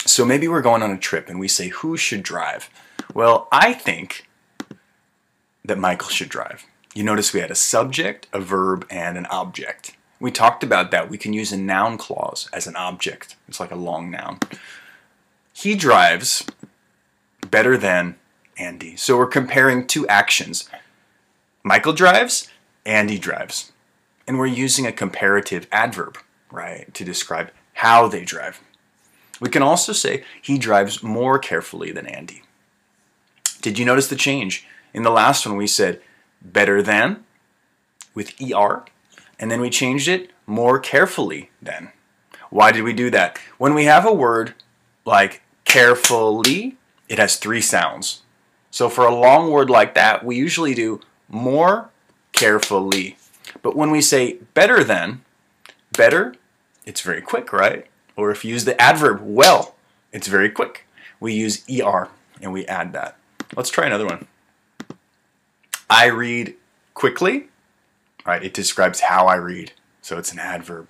So maybe we're going on a trip and we say, who should drive? Well, I think that Michael should drive. You notice we had a subject, a verb, and an object. We talked about that. We can use a noun clause as an object. It's like a long noun. He drives better than Andy. So we're comparing two actions. Michael drives, Andy drives. And we're using a comparative adverb, right, to describe how they drive. We can also say he drives more carefully than Andy. Did you notice the change? In the last one we said better than with ER, and then we changed it more carefully than. Why did we do that? When we have a word like carefully, it has three sounds. So for a long word like that, we usually do more carefully. But when we say better than, better, it's very quick, right? Or if you use the adverb well, it's very quick. We use ER and we add that. Let's try another one. I read quickly, right? It describes how I read, so it's an adverb.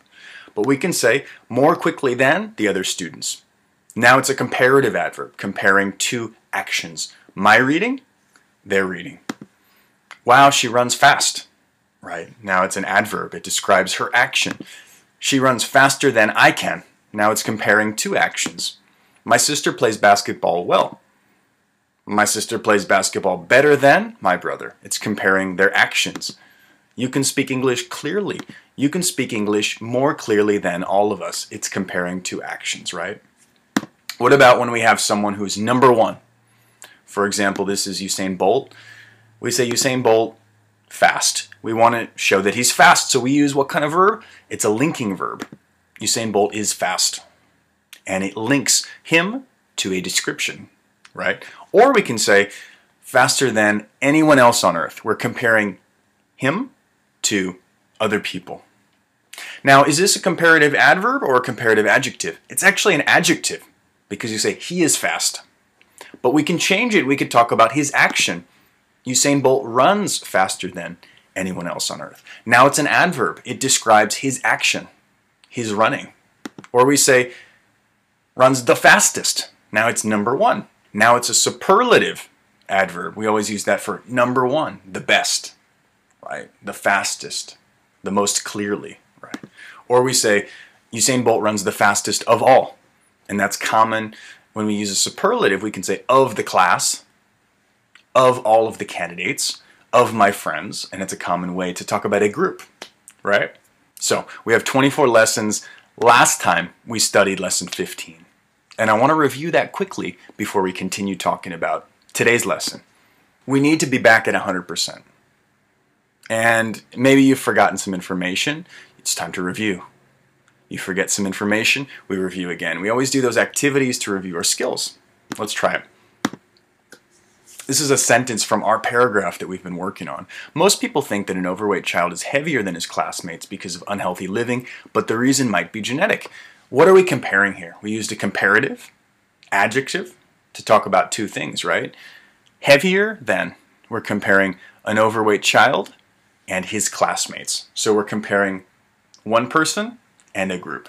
But we can say more quickly than the other students. Now it's a comparative adverb, comparing two actions. My reading, their reading. Wow, she runs fast, right? Now it's an adverb. It describes her action. She runs faster than I can. Now it's comparing two actions. My sister plays basketball well. My sister plays basketball better than my brother. It's comparing their actions. You can speak English clearly. You can speak English more clearly than all of us. It's comparing two actions, right? What about when we have someone who's number one? For example, this is Usain Bolt. We say Usain Bolt fast. We want to show that he's fast, so we use what kind of verb? It's a linking verb. Usain Bolt is fast. And it links him to a description, right? Or we can say faster than anyone else on earth. We're comparing him to other people. Now, is this a comparative adverb or a comparative adjective? It's actually an adjective because you say he is fast. But we can change it. We could talk about his action. Usain Bolt runs faster than anyone else on earth. Now it's an adverb. It describes his action, his running. Or we say runs the fastest. Now it's number one. Now it's a superlative adverb. We always use that for number one, the best, right? The fastest, the most clearly, right? Or we say Usain Bolt runs the fastest of all. And that's common when we use a superlative. We can say of the class, of all of the candidates, of my friends, and it's a common way to talk about a group, right? So we have 24 lessons. Last time we studied lesson 15. And I want to review that quickly before we continue talking about today's lesson. We need to be back at 100%. And maybe you've forgotten some information. It's time to review. You forget some information, we review again. We always do those activities to review our skills. Let's try it. This is a sentence from our paragraph that we've been working on. Most people think that an overweight child is heavier than his classmates because of unhealthy living, but the reason might be genetic. What are we comparing here? We used a comparative adjective to talk about two things, right? Heavier than, we're comparing an overweight child and his classmates. So we're comparing one person and a group,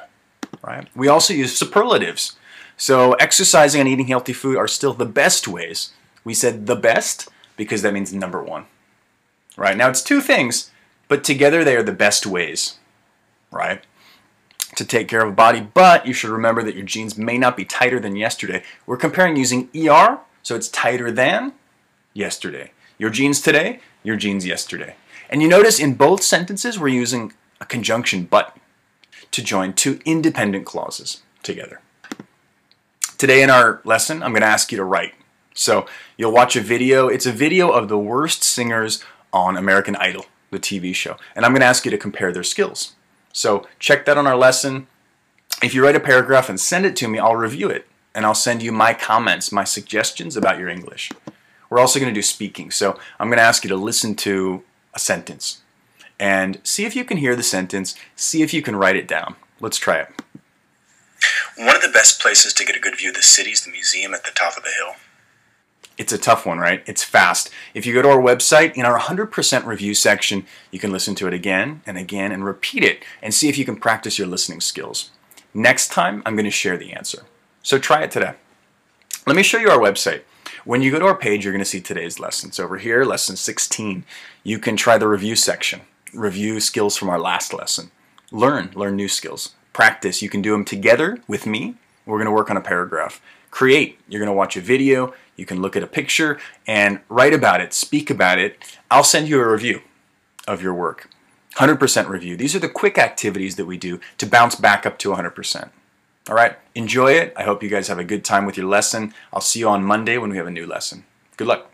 right? We also use superlatives. So exercising and eating healthy food are still the best ways. We said the best because that means number one, right? Now it's two things, but together they are the best ways, right? To take care of a body, but you should remember that your jeans may not be tighter than yesterday. We're comparing using ER, so it's tighter than yesterday. Your jeans today, your jeans yesterday. And you notice in both sentences we're using a conjunction but to join two independent clauses together. Today in our lesson, I'm going to ask you to write. So you'll watch a video. It's a video of the worst singers on American Idol, the TV show. And I'm going to ask you to compare their skills. So check that on our lesson. If you write a paragraph and send it to me, I'll review it. And I'll send you my comments, my suggestions about your English. We're also going to do speaking. So I'm going to ask you to listen to a sentence. And see if you can hear the sentence. See if you can write it down. Let's try it. One of the best places to get a good view of the city is the museum at the top of the hill. It's a tough one, right? It's fast. If you go to our website, in our 100% review section, you can listen to it again and repeat it and see if you can practice your listening skills. Next time, I'm going to share the answer. So try it today. Let me show you our website. When you go to our page, you're going to see today's lessons. Over here, lesson 16, you can try the review section. Review skills from our last lesson. Learn new skills. Practice, you can do them together with me. We're going to work on a paragraph. Create, you're going to watch a video, you can look at a picture and write about it, speak about it. I'll send you a review of your work. 100% review. These are the quick activities that we do to bounce back up to 100%. All right, enjoy it. I hope you guys have a good time with your lesson. I'll see you on Monday when we have a new lesson. Good luck.